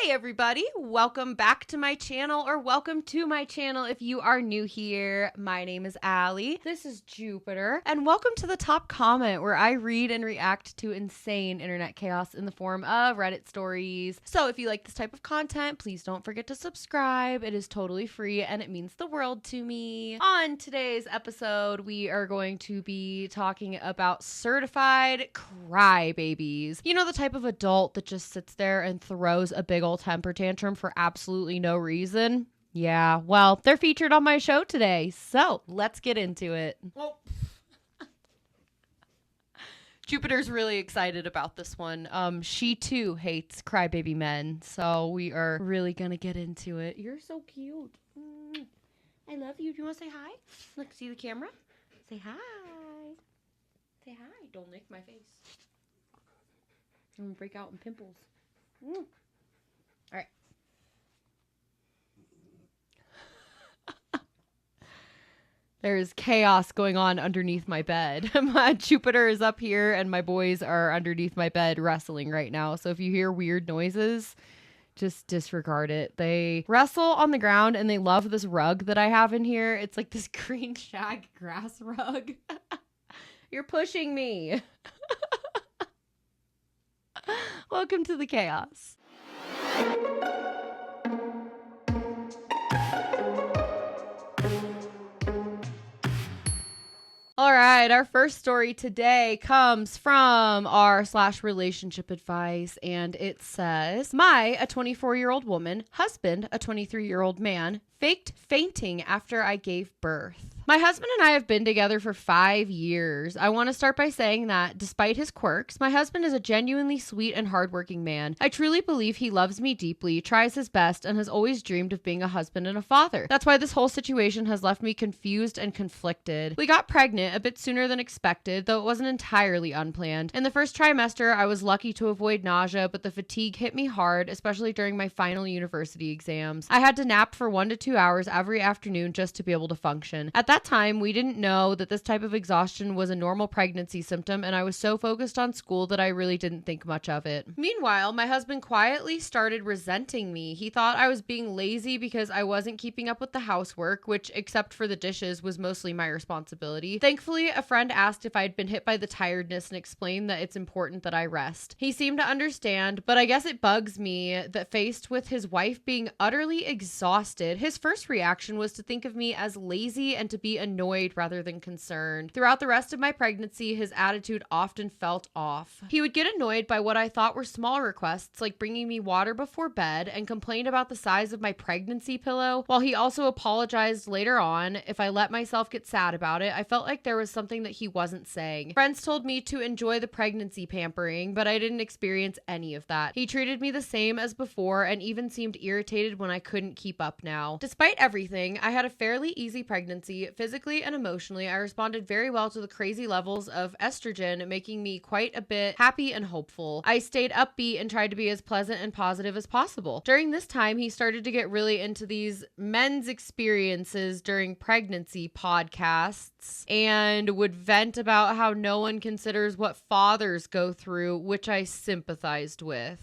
Hi everybody, welcome back to my channel, or welcome to my channel if you are new here. My name is Allie, this is Jupiter, and welcome to the top comment where I read and react to insane internet chaos in the form of Reddit stories. So if you like this type of content, please don't forget to subscribe. It is totally free and it means the world to me. On today's episode, we are going to be talking about certified crybabies. You know, the type of adult that just sits there and throws a big old temper tantrum for absolutely no reason. Yeah, well, they're featured on my show today, so let's get into it. Oh. Jupiter's really excited about this one. She too hates crybaby men, so we are really gonna get into it. You're so cute. I love you. Do you want to say hi? Look, see the camera? Say hi. Say hi. Don't lick my face. I'm gonna break out in pimples. All right. There's chaos going on underneath my bed. Jupiter is up here and my boys are underneath my bed wrestling right now. So if you hear weird noises, just disregard it. They wrestle on the ground and they love this rug that I have in here. It's like this green shag grass rug. You're pushing me. Welcome to the chaos. All right, our first story today comes from r/relationship advice, and it says, a 24-year-old woman, husband, a 23-year-old man, faked fainting after I gave birth. My husband and I have been together for 5 years. I want to start by saying that, despite his quirks, my husband is a genuinely sweet and hardworking man. I truly believe he loves me deeply, tries his best, and has always dreamed of being a husband and a father. That's why this whole situation has left me confused and conflicted. We got pregnant a bit sooner than expected, though it wasn't entirely unplanned. In the first trimester, I was lucky to avoid nausea, but the fatigue hit me hard, especially during my final university exams. I had to nap for 1 to 2 hours every afternoon just to be able to function. At that time, we didn't know that this type of exhaustion was a normal pregnancy symptom, and I was so focused on school that I really didn't think much of it. Meanwhile, my husband quietly started resenting me. He thought I was being lazy because I wasn't keeping up with the housework, which, except for the dishes, was mostly my responsibility. Thankfully, a friend asked if I'd been hit by the tiredness and explained that it's important that I rest. He seemed to understand, but I guess it bugs me that faced with his wife being utterly exhausted, his first reaction was to think of me as lazy and to be annoyed rather than concerned. Throughout the rest of my pregnancy, his attitude often felt off. He would get annoyed by what I thought were small requests, like bringing me water before bed, and complain about the size of my pregnancy pillow, while he also apologized later on if I let myself get sad about it. I felt like there was something that he wasn't saying. Friends told me to enjoy the pregnancy pampering, but I didn't experience any of that. He treated me the same as before and even seemed irritated when I couldn't keep up now. Despite everything, I had a fairly easy pregnancy. Physically and emotionally, I responded very well to the crazy levels of estrogen, making me quite a bit happy and hopeful. I stayed upbeat and tried to be as pleasant and positive as possible. During this time, he started to get really into these men's experiences during pregnancy podcasts and would vent about how no one considers what fathers go through, which I sympathized with.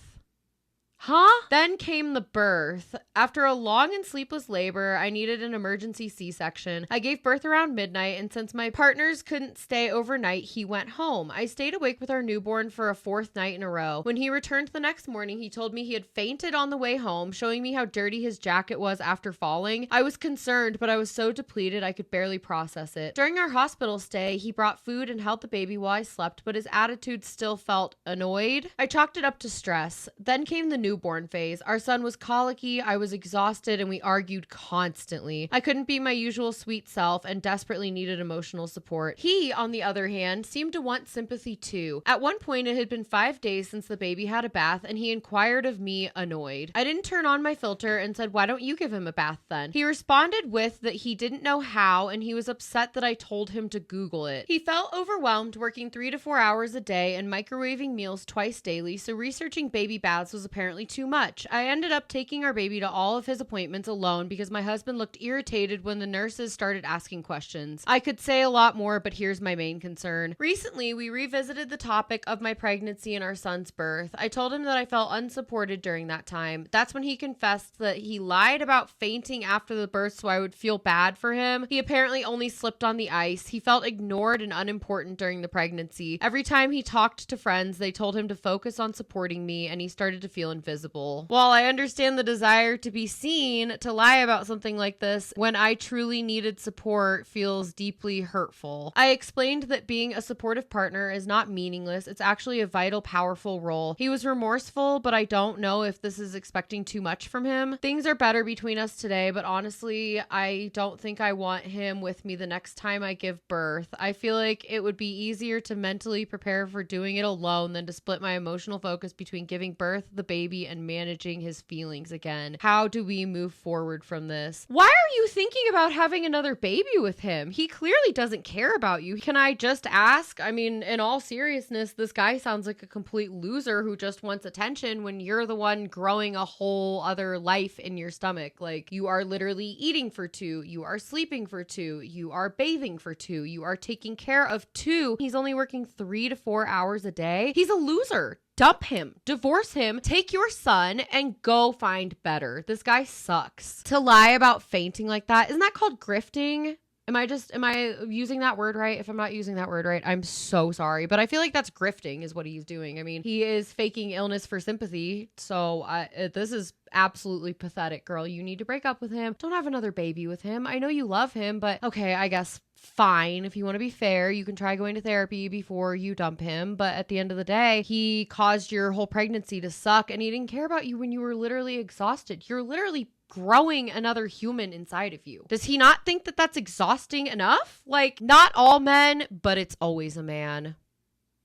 Then came the birth. After a long and sleepless labor, I needed an emergency C-section. I gave birth around midnight, and since my partners couldn't stay overnight, he went home. I stayed awake with our newborn for a 4th night in a row. When he returned the next morning, he told me he had fainted on the way home, showing me how dirty his jacket was after falling. I was concerned, but I was so depleted I could barely process it. During our hospital stay, he brought food and held the baby while I slept, but his attitude still felt annoyed. I chalked it up to stress. Then came the newborn phase. Our son was colicky, I was exhausted, and we argued constantly. I couldn't be my usual sweet self and desperately needed emotional support. He, on the other hand, seemed to want sympathy too. At one point, it had been 5 days since the baby had a bath, and he inquired of me, annoyed. I didn't turn on my filter and said, "Why don't you give him a bath then?" He responded with that he didn't know how, and he was upset that I told him to Google it. He felt overwhelmed working 3 to 4 hours a day and microwaving meals twice daily, so researching baby baths was apparently definitely too much. I ended up taking our baby to all of his appointments alone because my husband looked irritated when the nurses started asking questions. I could say a lot more, but here's my main concern. Recently, we revisited the topic of my pregnancy and our son's birth. I told him that I felt unsupported during that time. That's when he confessed that he lied about fainting after the birth so I would feel bad for him. He apparently only slipped on the ice. He felt ignored and unimportant during the pregnancy. Every time he talked to friends, they told him to focus on supporting me, and he started to feel invisible. While I understand the desire to be seen, to lie about something like this when I truly needed support feels deeply hurtful. I explained that being a supportive partner is not meaningless. It's actually a vital, powerful role. He was remorseful, but I don't know if this is expecting too much from him. Things are better between us today, but honestly, I don't think I want him with me the next time I give birth. I feel like it would be easier to mentally prepare for doing it alone than to split my emotional focus between giving birth, the baby, and managing his feelings again. How do we move forward from this? Why are you thinking about having another baby with him? He clearly doesn't care about you. Can I just ask? I mean, in all seriousness, this guy sounds like a complete loser who just wants attention when you're the one growing a whole other life in your stomach. Like, you are literally eating for two, you are sleeping for two, you are bathing for two, you are taking care of two. He's only working 3 to 4 hours a day. He's a loser. Dump him, divorce him, take your son, and go find better. This guy sucks. To lie about fainting like that, isn't that called grifting? Am I using that word right? If I'm not using that word right, I'm so sorry. But I feel like that's grifting is what he's doing. I mean, he is faking illness for sympathy. So this is absolutely pathetic, girl. You need to break up with him. Don't have another baby with him. I know you love him, but okay, I guess fine. If you want to be fair, you can try going to therapy before you dump him. But at the end of the day, he caused your whole pregnancy to suck, and he didn't care about you when you were literally exhausted. You're literally growing another human inside of you. Does he not think that that's exhausting enough? Like, not all men, but it's always a man.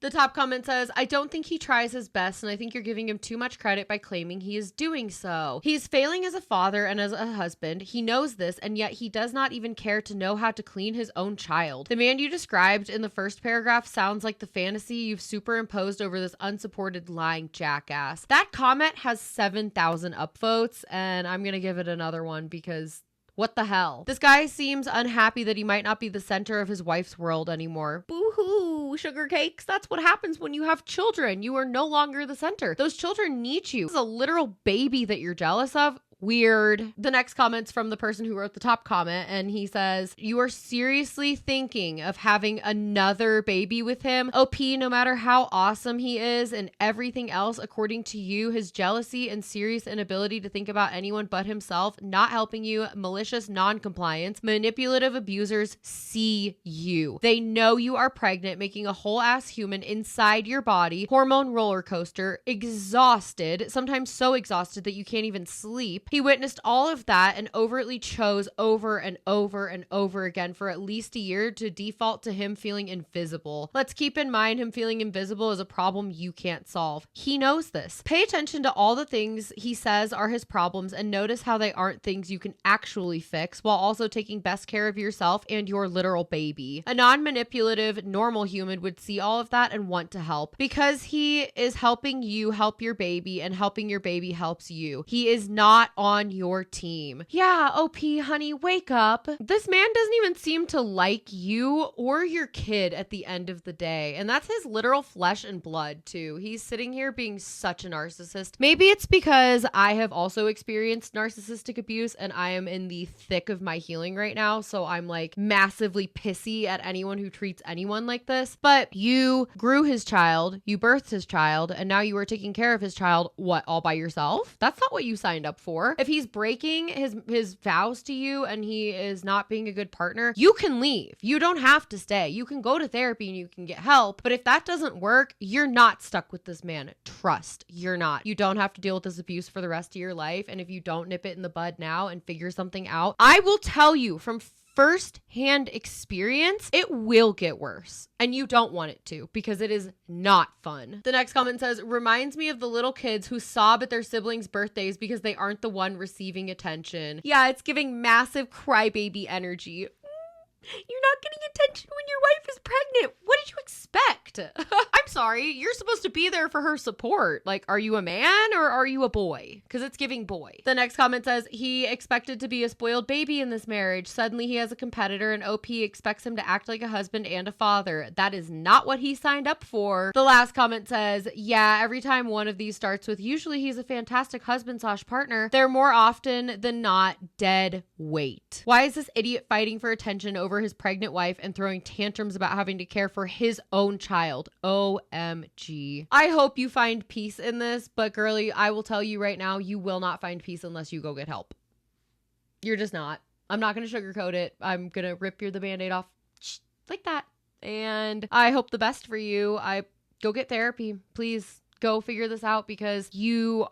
The top comment says, I don't think he tries his best, and I think you're giving him too much credit by claiming he is doing so. He's failing as a father and as a husband. He knows this, and yet he does not even care to know how to clean his own child. The man you described in the first paragraph sounds like the fantasy you've superimposed over this unsupported lying jackass. That comment has 7,000 upvotes, and I'm gonna give it another one because what the hell? This guy seems unhappy that he might not be the center of his wife's world anymore. Boo-hoo, sugar cakes. That's what happens when you have children. You are no longer the center. Those children need you. This is a literal baby that you're jealous of. Weird. The next comment's from the person who wrote the top comment, and he says, you are seriously thinking of having another baby with him? OP, no matter how awesome he is and everything else, according to you, his jealousy and serious inability to think about anyone but himself, not helping you, malicious non-compliance, manipulative abusers see you. They know you are pregnant, making a whole ass human inside your body, hormone roller coaster, exhausted, sometimes so exhausted that you can't even sleep. He witnessed all of that and overtly chose over and over and over again for at least a year to default to him feeling invisible. Let's keep in mind him feeling invisible is a problem you can't solve. He knows this. Pay attention to all the things he says are his problems and notice how they aren't things you can actually fix while also taking best care of yourself and your literal baby. A non-manipulative, normal human would see all of that and want to help because he is helping you help your baby and helping your baby helps you. He is not on your team. Yeah, OP, honey, wake up. This man doesn't even seem to like you or your kid at the end of the day. And that's his literal flesh and blood too. He's sitting here being such a narcissist. Maybe it's because I have also experienced narcissistic abuse and I am in the thick of my healing right now. So I'm like massively pissy at anyone who treats anyone like this. But you grew his child, you birthed his child, and now you are taking care of his child, what, all by yourself? That's not what you signed up for. If he's breaking his vows to you and he is not being a good partner, you can leave. You don't have to stay. You can go to therapy and you can get help. But if that doesn't work, you're not stuck with this man. Trust, you're not. You don't have to deal with this abuse for the rest of your life. And if you don't nip it in the bud now and figure something out, I will tell you from first-hand experience, it will get worse. And you don't want it to because it is not fun. The next comment says, reminds me of the little kids who sob at their siblings' birthdays because they aren't the one receiving attention. Yeah, it's giving massive crybaby energy. You're not getting attention when your wife is pregnant. What did you expect? I'm sorry. You're supposed to be there for her support. Like, are you a man or are you a boy? Because it's giving boy. The next comment says, he expected to be a spoiled baby in this marriage. Suddenly he has a competitor and OP expects him to act like a husband and a father. That is not what he signed up for. The last comment says, yeah, every time one of these starts with, usually he's a fantastic husband/partner, they're more often than not dead weight. Why is this idiot fighting for attention over his pregnant wife and throwing tantrums about having to care for his own child? OMG. I hope you find peace in this, but girly, I will tell you right now, you will not find peace unless you go get help. You're just not. I'm not going to sugarcoat it. I'm going to rip the Band-Aid off like that. And I hope the best for you. Go get therapy, please. Go figure this out, because you're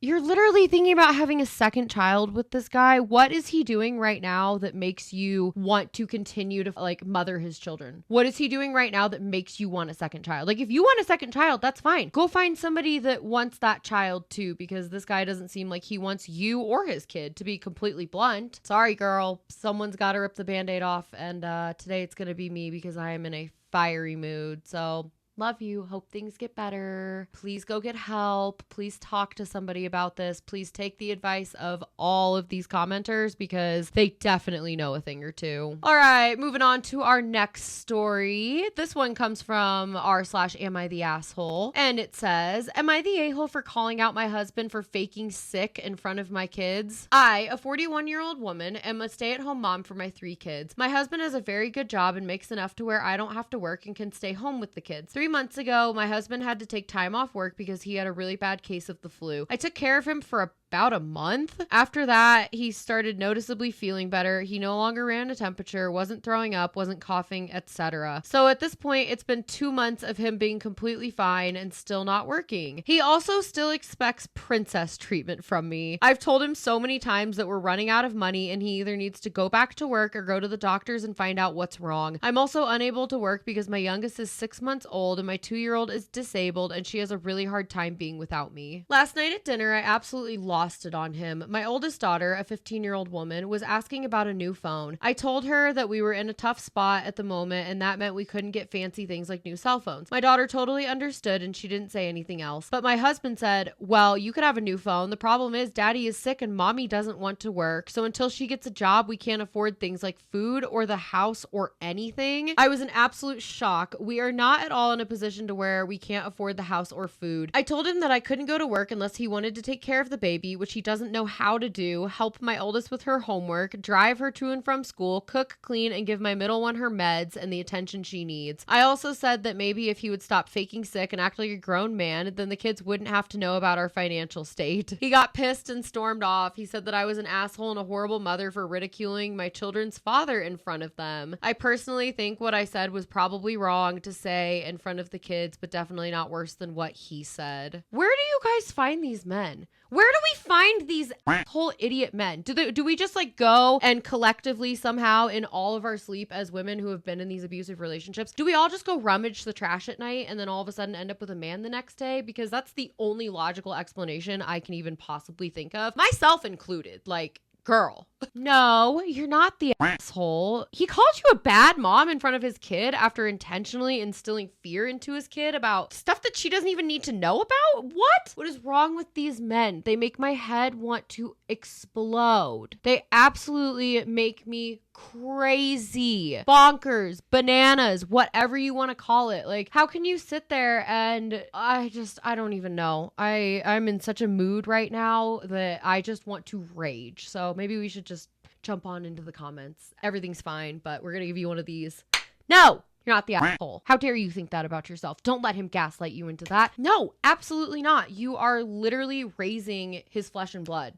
literally thinking about having a second child with this guy. What is he doing right now that makes you want to continue to like mother his children? What is he doing right now that makes you want a second child? Like, if you want a second child, that's fine. Go find somebody that wants that child too, because this guy doesn't seem like he wants you or his kid, to be completely blunt. Sorry, girl. Someone's got to rip the Band-Aid off. And today it's going to be me, because I am in a fiery mood. So love you. Hope things get better. Please go get help. Please talk to somebody about this. Please take the advice of all of these commenters, because they definitely know a thing or two. All right, moving on to our next story. This one comes from r/am I the asshole? And it says, am I the a-hole for calling out my husband for faking sick in front of my kids? I, a 41-year-old woman, am a stay-at-home mom for my 3 kids. My husband has a very good job and makes enough to where I don't have to work and can stay home with the kids. 3 months ago, my husband had to take time off work because he had a really bad case of the flu. I took care of him for about a month. After that, he started noticeably feeling better. He no longer ran a temperature, wasn't throwing up, wasn't coughing, etc. So at this point, it's been 2 months of him being completely fine and still not working. He also still expects princess treatment from me. I've told him so many times that we're running out of money and he either needs to go back to work or go to the doctors and find out what's wrong. I'm also unable to work because my youngest is 6 months old and my 2-year-old is disabled and she has a really hard time being without me. Last night at dinner, I absolutely lost it on him. My oldest daughter, a 15-year-old woman, was asking about a new phone. I told her that we were in a tough spot at the moment and that meant we couldn't get fancy things like new cell phones. My daughter totally understood and she didn't say anything else. But my husband said, well, you could have a new phone. The problem is daddy is sick and mommy doesn't want to work. So until she gets a job, we can't afford things like food or the house or anything. I was in absolute shock. We are not at all in a position to where we can't afford the house or food. I told him that I couldn't go to work unless he wanted to take care of the baby, which he doesn't know how to do, help my oldest with her homework, drive her to and from school, cook, clean, and give my middle one her meds and the attention she needs. I also said that maybe if he would stop faking sick and act like a grown man, then the kids wouldn't have to know about our financial state. He got pissed and stormed off. He said that I was an asshole and a horrible mother for ridiculing my children's father in front of them. I personally think what I said was probably wrong to say in front of the kids, but definitely not worse than what he said. Where do you guys find these men? Where do we find these whole idiot men? Do we just like go and collectively somehow in all of our sleep as women who have been in these abusive relationships, do we all just go rummage the trash at night and then all of a sudden end up with a man the next day? Because that's the only logical explanation I can even possibly think of, myself included. Like, girl, no, you're not the asshole. He called you a bad mom in front of his kid after intentionally instilling fear into his kid about stuff that she doesn't even need to know about? What is wrong with these men? They make my head want to explode. They absolutely make me crazy, bonkers, bananas, whatever you want to call it. Like, how can you sit there and I don't even know. I'm in such a mood right now that I just want to rage. So maybe we should just jump on into the comments. Everything's fine, but we're gonna give you one of these. No, you're not the asshole. How dare you think that about yourself? Don't let him gaslight you into that. No, absolutely not. You are literally raising his flesh and blood.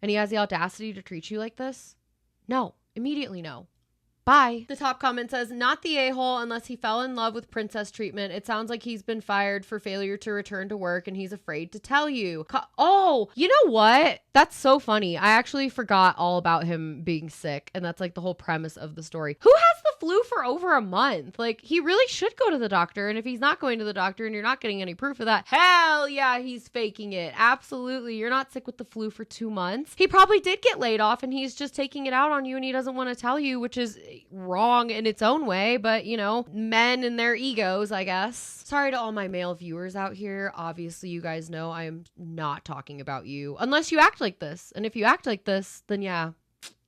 And he has the audacity to treat you like this? No. Immediately no. Bye. The top comment says, not the a-hole unless he fell in love with princess treatment. It sounds like he's been fired for failure to return to work and he's afraid to tell you. Oh, you know what? That's so funny. I actually forgot all about him being sick, and that's like the whole premise of the story. Who has the flu for over a month? Like, he really should go to the doctor, and if he's not going to the doctor and you're not getting any proof of that, hell yeah, he's faking it. Absolutely. You're not sick with the flu for 2 months. He probably did get laid off, and he's just taking it out on you, and he doesn't want to tell you, which is wrong in its own way, but you know, men and their egos, I guess. Sorry to all my male viewers out here. Obviously, you guys know I am not talking about you unless you act like this. And if you act like this, then yeah,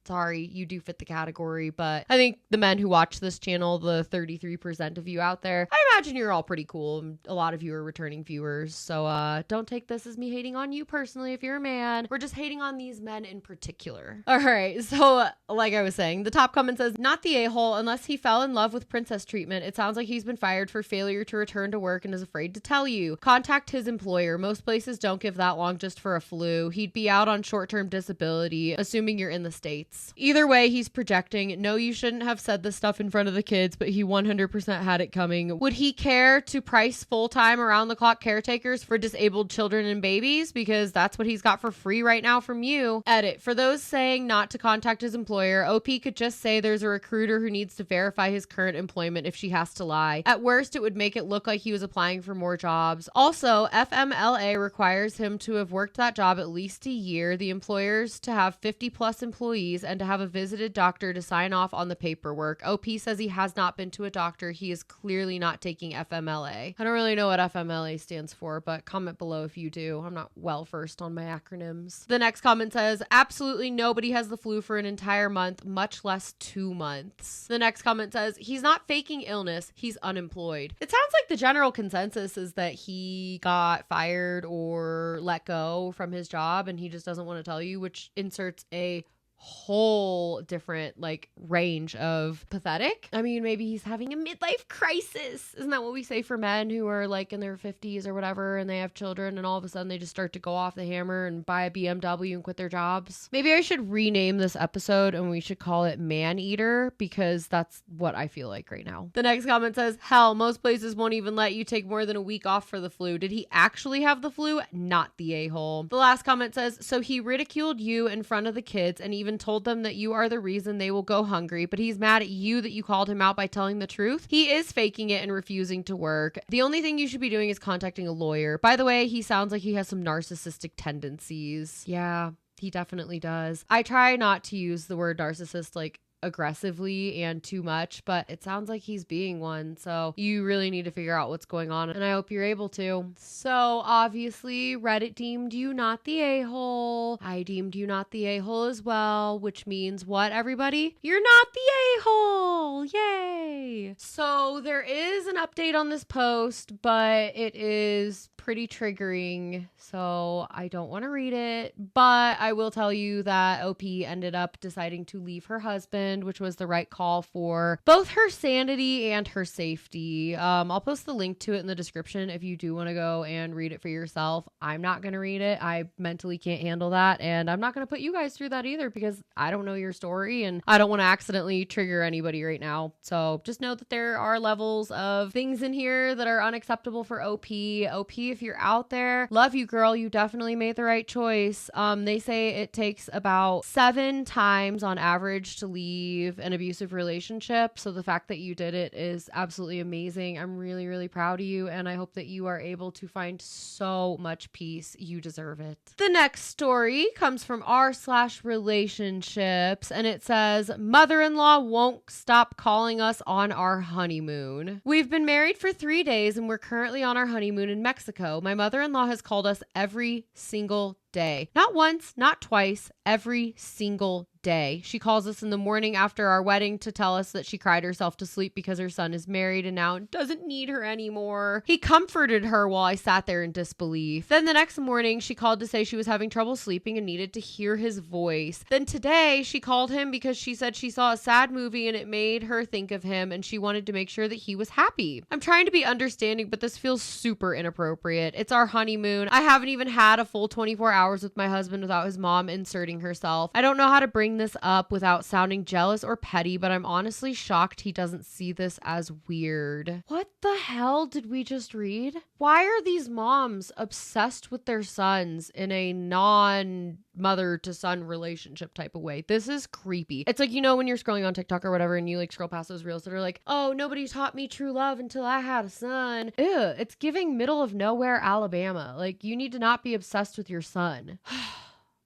sorry, you do fit the category. But I think the men who watch this channel, the 33% of you out there, I imagine you're all pretty cool. A lot of you are returning viewers. So don't take this as me hating on you personally if you're a man. We're just hating on these men in particular. All right. So like I was saying, the top comment says, not the a-hole unless he fell in love with princess treatment. It sounds like he's been fired for failure to return to work and is afraid to tell you. Contact his employer. Most places don't give that long just for a flu. He'd be out on short-term disability, assuming you're in the States. Either way, he's projecting. No, you shouldn't have said this stuff in front of the kids, but he 100% had it coming. Would he care to price full-time around-the-clock caretakers for disabled children and babies? Because that's what he's got for free right now from you. Edit. For those saying not to contact his employer, OP could just say there's a recruiter who needs to verify his current employment if she has to lie. At worst, it would make it look like he was applying for more jobs. Also, FMLA requires him to have worked that job at least a year, the employers to have 50+ employees, and to have a visited doctor to sign off on the paperwork. OP says he has not been to a doctor. He is clearly not taking FMLA. I don't really know what FMLA stands for, but comment below if you do. I'm not well versed on my acronyms. The next comment says, absolutely nobody has the flu for an entire month, much less 2 months. The next comment says, he's not faking illness, he's unemployed. It sounds like the general consensus is that he got fired or let go from his job and he just doesn't want to tell you, which inserts a whole different like range of pathetic. I mean, maybe he's having a midlife crisis. Isn't that what we say for men who are like in their 50s or whatever and they have children and all of a sudden they just start to go off the hammer and buy a BMW and quit their jobs? Maybe I should rename this episode and we should call it Man Eater, because that's what I feel like right now. The next comment says, hell, most places won't even let you take more than a week off for the flu. Did he actually have the flu? Not the a-hole. The last comment says, so he ridiculed you in front of the kids and even told them that you are the reason they will go hungry, but he's mad at you that you called him out by telling the truth. He is faking it and refusing to work. The only thing you should be doing is contacting a lawyer. By the way, he sounds like he has some narcissistic tendencies. Yeah, he definitely does. I try not to use the word narcissist like aggressively and too much, but it sounds like he's being one. So you really need to figure out what's going on, and I hope you're able to. So obviously Reddit deemed you not the a-hole. I deemed you not the a-hole as well, which means what, everybody? You're not the a-hole. Yay. So there is an update on this post, but it is pretty triggering, so I don't want to read it, but I will tell you that OP ended up deciding to leave her husband, which was the right call for both her sanity and her safety. I'll post the link to it in the description if you do want to go and read it for yourself. I'm not going to read it. I mentally can't handle that, and I'm not going to put you guys through that either because I don't know your story and I don't want to accidentally trigger anybody right now. So just know that there are levels of things in here that are unacceptable for OP. OP, if you're out there, love you, girl. You definitely made the right choice. They say it takes about 7 times on average to leave an abusive relationship. So the fact that you did it is absolutely amazing. I'm really, really proud of you. And I hope that you are able to find so much peace. You deserve it. The next story comes from r/relationships. And it says, mother-in-law won't stop calling us on our honeymoon. We've been married for 3 days and we're currently on our honeymoon in Mexico. My mother-in-law has called us every single day. Not once, not twice, every single day. She calls us in the morning after our wedding to tell us that she cried herself to sleep because her son is married and now doesn't need her anymore. He comforted her while I sat there in disbelief. Then the next morning, she called to say she was having trouble sleeping and needed to hear his voice. Then today, she called him because she said she saw a sad movie and it made her think of him and she wanted to make sure that he was happy. I'm trying to be understanding, but this feels super inappropriate. It's our honeymoon. I haven't even had a full 24 hours with my husband without his mom inserting herself. I don't know how to bring bring this up without sounding jealous or petty, but I'm honestly shocked he doesn't see this as weird. What the hell did we just read? Why are these moms obsessed with their sons in a non-mother to son relationship type of way? This is creepy. It's like, you know, when you're scrolling on TikTok or whatever and you like scroll past those reels that are like, oh, nobody taught me true love until I had a son. Ew, it's giving middle of nowhere Alabama. Like, you need to not be obsessed with your son.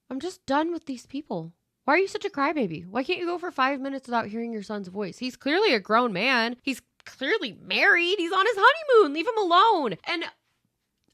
I'm just done with these people. Why are you such a crybaby? Why can't you go for 5 minutes without hearing your son's voice? He's clearly a grown man. He's clearly married. He's on his honeymoon. Leave him alone. And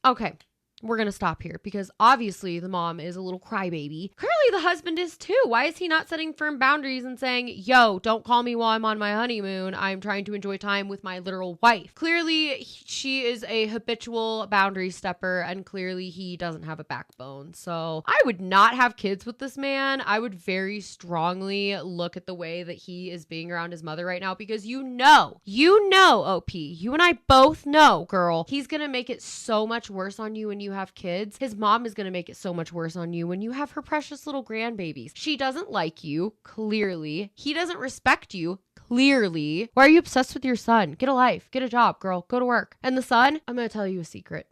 okay, we're going to stop here because obviously the mom is a little crybaby. Clearly the husband is too. Why is he not setting firm boundaries and saying, yo, don't call me while I'm on my honeymoon. I'm trying to enjoy time with my literal wife. Clearly she is a habitual boundary stepper and clearly he doesn't have a backbone. So I would not have kids with this man. I would very strongly look at the way that he is being around his mother right now because you know, OP, you and I both know, girl, he's going to make it so much worse on you when you have kids. His mom is going to make it so much worse on you when you have her precious little grandbabies. She doesn't like you, clearly. He doesn't respect you, clearly. Why are you obsessed with your son? Get a life. Get a job, girl. Go to work. And the son, I'm going to tell you a secret.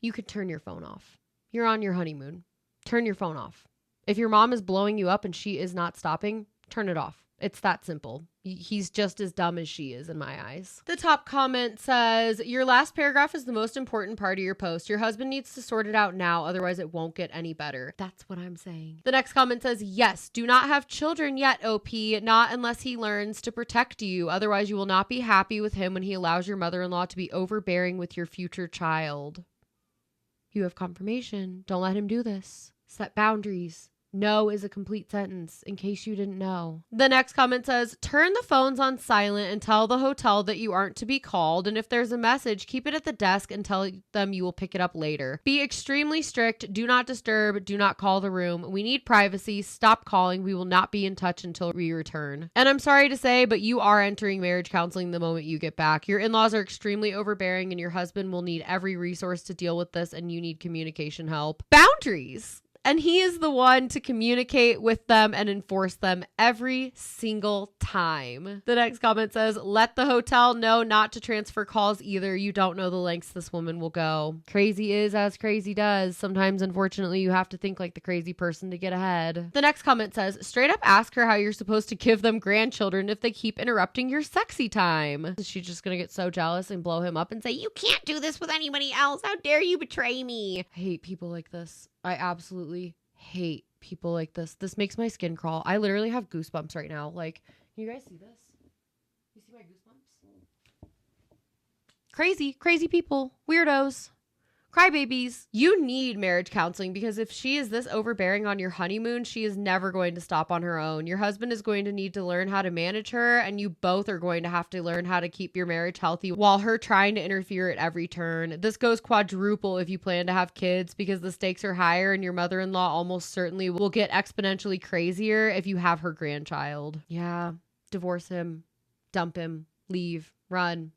You could turn your phone off. You're on your honeymoon. Turn your phone off. If your mom is blowing you up and she is not stopping, turn it off. It's that simple. He's just as dumb as she is in my eyes. The top comment says, your last paragraph is the most important part of your post. Your husband needs to sort it out now, otherwise it won't get any better. That's what I'm saying. The next comment says, yes, do not have children yet, OP, not unless he learns to protect you. Otherwise you will not be happy with him when he allows your mother-in-law to be overbearing with your future child. You have confirmation. Don't let him do this. Set boundaries. No is a complete sentence, in case you didn't know. The next comment says, turn the phones on silent and tell the hotel that you aren't to be called. And if there's a message, keep it at the desk and tell them you will pick it up later. Be extremely strict. Do not disturb. Do not call the room. We need privacy. Stop calling. We will not be in touch until we return. And I'm sorry to say, but you are entering marriage counseling the moment you get back. Your in-laws are extremely overbearing and your husband will need every resource to deal with this and you need communication help. Boundaries. And he is the one to communicate with them and enforce them every single time. The next comment says, let the hotel know not to transfer calls either. You don't know the lengths this woman will go. Crazy is as crazy does. Sometimes, unfortunately, you have to think like the crazy person to get ahead. The next comment says, straight up ask her how you're supposed to give them grandchildren if they keep interrupting your sexy time. She's just going to get so jealous and blow him up and say, you can't do this with anybody else. How dare you betray me? I hate people like this. I absolutely hate people like this. This makes my skin crawl. I literally have goosebumps right now. Like, can you guys see this? You see my goosebumps? Crazy people, weirdos, crybabies. You need marriage counseling because if she is this overbearing on your honeymoon, she is never going to stop on her own. Your husband is going to need to learn how to manage her, and you both are going to have to learn how to keep your marriage healthy while her trying to interfere at every turn. This goes quadruple if you plan to have kids because the stakes are higher and your mother-in-law almost certainly will get exponentially crazier if you have her grandchild. Yeah, divorce him, dump him, leave, run.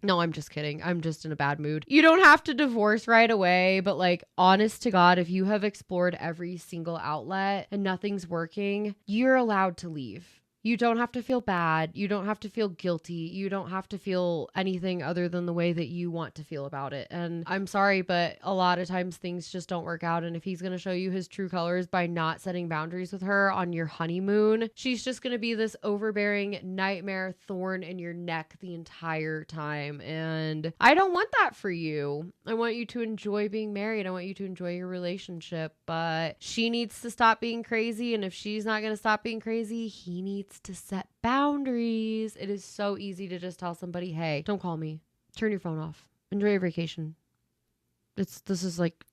No, I'm just kidding. I'm just in a bad mood. You don't have to divorce right away, but like, honest to God, if you have explored every single outlet and nothing's working, you're allowed to leave. You don't have to feel bad. You don't have to feel guilty. You don't have to feel anything other than the way that you want to feel about it. And I'm sorry, but a lot of times things just don't work out. And if he's going to show you his true colors by not setting boundaries with her on your honeymoon, she's just going to be this overbearing nightmare thorn in your neck the entire time. And I don't want that for you. I want you to enjoy being married. I want you to enjoy your relationship, but she needs to stop being crazy. And if she's not going to stop being crazy, he needs to set boundaries. It is so easy to just tell somebody, hey, don't call me. Turn your phone off. Enjoy your vacation. This is like,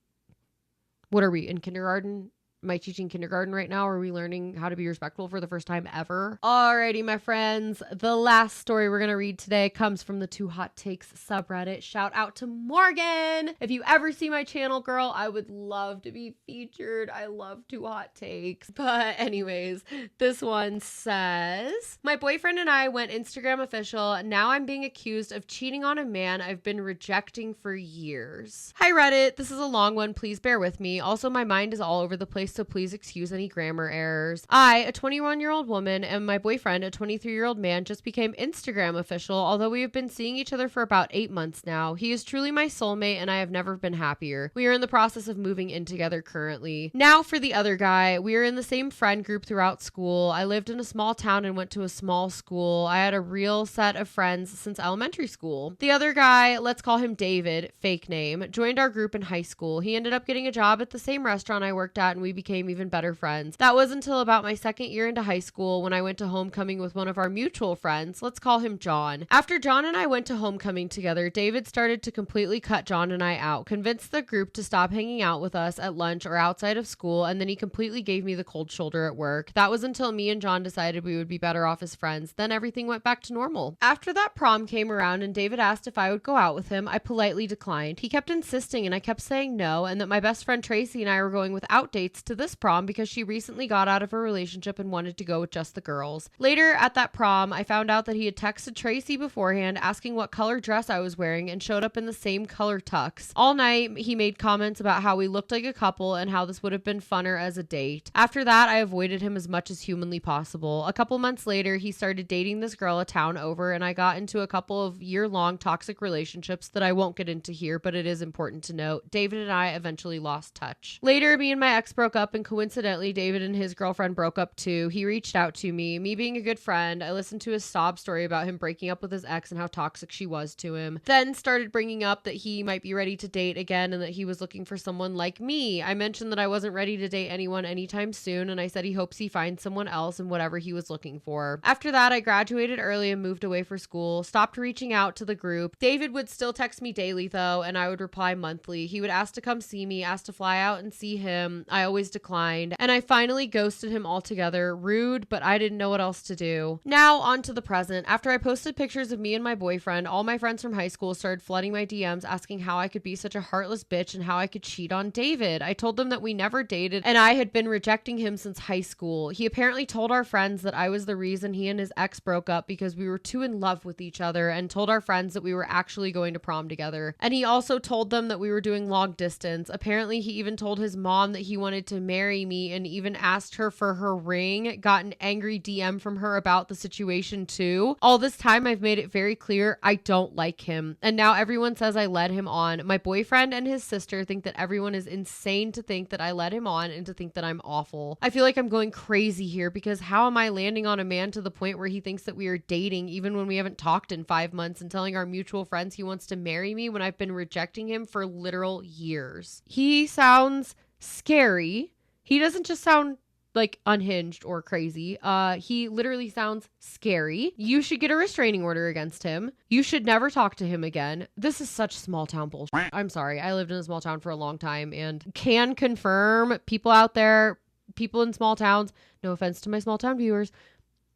what are we in kindergarten? Am I teaching kindergarten right now? Are we learning how to be respectful for the first time ever? Alrighty, my friends. The last story we're going to read today comes from the 2 Hot Takes subreddit. Shout out to Morgan. If you ever see my channel, girl, I would love to be featured. I love 2 Hot Takes. But anyways, this one says, my boyfriend and I went Instagram official. Now I'm being accused of cheating on a man I've been rejecting for years. Hi, Reddit. This is a long one. Please bear with me. Also, my mind is all over the place, so please excuse any grammar errors. I, a 21-year-old woman, and my boyfriend, a 23-year-old man, just became Instagram official, although we have been seeing each other for about 8 months now. He is truly my soulmate, and I have never been happier. We are in the process of moving in together currently. Now for the other guy. We are in the same friend group throughout school. I lived in a small town and went to a small school. I had a real set of friends since elementary school. The other guy, let's call him David, fake name, joined our group in high school. He ended up getting a job at the same restaurant I worked at, and we became even better friends. That was until about my second year into high school when I went to homecoming with one of our mutual friends. Let's call him John. After John and I went to homecoming together, David started to completely cut John and I out, convinced the group to stop hanging out with us at lunch or outside of school, and then he completely gave me the cold shoulder at work. That was until me and John decided we would be better off as friends. Then everything went back to normal. After that prom came around and David asked if I would go out with him, I politely declined. He kept insisting and I kept saying no, and that my best friend Tracy and I were going without dates to this prom because she recently got out of a relationship and wanted to go with just the girls. Later at that prom, I found out that he had texted Tracy beforehand asking what color dress I was wearing and showed up in the same color tux. All night, he made comments about how we looked like a couple and how this would have been funner as a date. After that, I avoided him as much as humanly possible. A couple months later, he started dating this girl a town over, and I got into a couple of year-long toxic relationships that I won't get into here, but it is important to note. David and I eventually lost touch. Later, me and my ex broke up, and coincidentally, David and his girlfriend broke up too. He reached out to me. Me being a good friend, I listened to his sob story about him breaking up with his ex and how toxic she was to him. Then started bringing up that he might be ready to date again and that he was looking for someone like me. I mentioned that I wasn't ready to date anyone anytime soon, and I said he hopes he finds someone else and whatever he was looking for. After that, I graduated early and moved away for school, stopped reaching out to the group. David would still text me daily though, and I would reply monthly. He would ask to come see me, ask to fly out and see him. I always declined, and I finally ghosted him altogether. Rude, but I didn't know what else to do. Now on to the present. After I posted pictures of me and my boyfriend, all my friends from high school started flooding my DMs asking how I could be such a heartless bitch and how I could cheat on David. I told them that we never dated and I had been rejecting him since high school. He apparently told our friends that I was the reason he and his ex broke up because we were too in love with each other, and told our friends that we were actually going to prom together. And he also told them that we were doing long distance. Apparently he even told his mom that he wanted to marry me and even asked her for her ring, got an angry DM from her about the situation too. All this time I've made it very clear I don't like him, and now everyone says I led him on. My boyfriend and his sister think that everyone is insane to think that I led him on and to think that I'm awful. I feel like I'm going crazy here because how am I landing on a man to the point where he thinks that we are dating even when we haven't talked in 5 months, and telling our mutual friends he wants to marry me when I've been rejecting him for literal years? He sounds scary. He doesn't just sound like unhinged or crazy. He literally sounds scary. You should get a restraining order against him. You should never talk to him again. This is such small town bullshit. I'm sorry. I lived in a small town for a long time and can confirm, people out there, people in small towns, no offense to my small town viewers,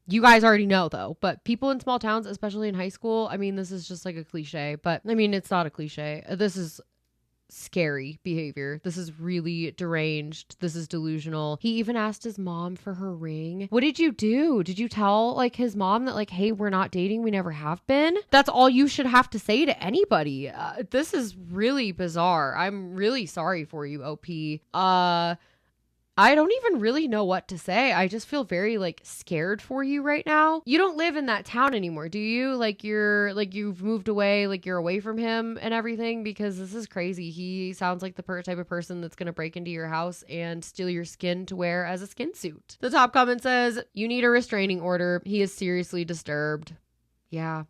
you guys already know though, but people in small towns, especially in high school, I mean, this is just like a cliche, but I mean, it's not a cliche. This is scary behavior. This is really deranged. This is delusional. He even asked his mom for her ring. What did you do? Did you tell like his mom that like, hey, we're not dating, we never have been? That's all you should have to say to anybody. This is really bizarre. I'm really sorry for you, OP. I don't even really know what to say. I just feel very like scared for you right now. You don't live in that town anymore, do you? Like you've moved away, like you're away from him and everything, because this is crazy. He sounds like the type of person that's going to break into your house and steal your skin to wear as a skin suit. The top comment says, you need a restraining order. He is seriously disturbed. Yeah.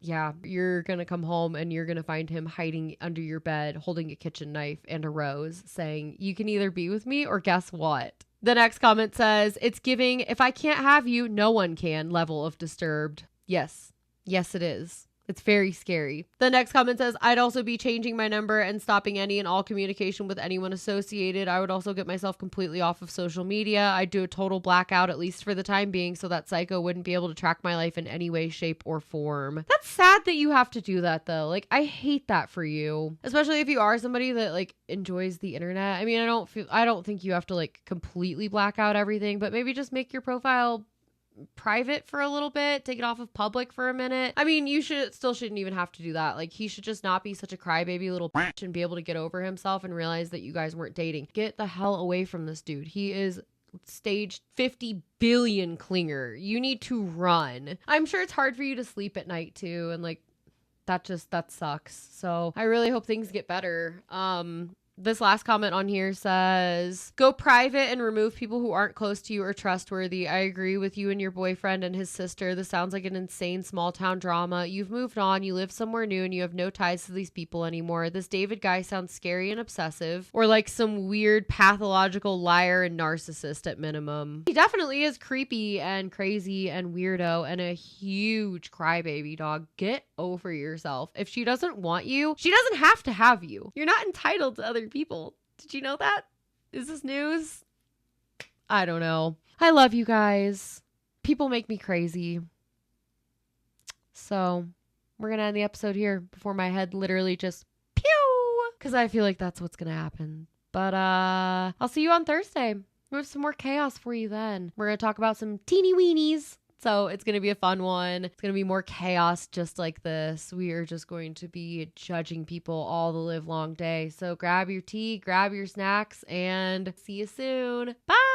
Yeah, you're going to come home and you're going to find him hiding under your bed, holding a kitchen knife and a rose, saying, you can either be with me or guess what? The next comment says, it's giving, if I can't have you, no one can, level of disturbed. Yes. Yes, it is. It's very scary. The next comment says, I'd also be changing my number and stopping any and all communication with anyone associated. I would also get myself completely off of social media. I'd do a total blackout, at least for the time being, so that psycho wouldn't be able to track my life in any way, shape, or form. That's sad that you have to do that, though. Like, I hate that for you. Especially if you are somebody that, like, enjoys the internet. I mean, I don't think you have to, like, completely black out everything, but maybe just make your profile private for a little bit, take it off of public for a minute. I mean, you shouldn't even have to do that. Like, he should just not be such a crybaby little bitch and be able to get over himself and realize that you guys weren't dating. Get the hell away from this dude. He is stage 50 billion clinger. You need to run. I'm sure it's hard for you to sleep at night too, and like that sucks. So I really hope things get better. This last comment on here says, go private and remove people who aren't close to you or trustworthy. I agree with you and your boyfriend and his sister. This sounds like an insane small town drama. You've moved on. You live somewhere new and you have no ties to these people anymore. This David guy sounds scary and obsessive, or like some weird pathological liar and narcissist at minimum. He definitely is creepy and crazy and weirdo and a huge crybaby, dog. Get over yourself. If she doesn't want you, she doesn't have to have you. You're not entitled to other people. Did you know that? Is this news? I don't know. I love you guys. People make me crazy. So we're gonna end the episode here before my head literally just pew, because I feel like that's what's gonna happen. But I'll see you on Thursday. We have some more chaos for you then. We're gonna talk about some teeny weenies. So it's going to be a fun one. It's going to be more chaos just like this. We are just going to be judging people all the live long day. So grab your tea, grab your snacks, and see you soon. Bye.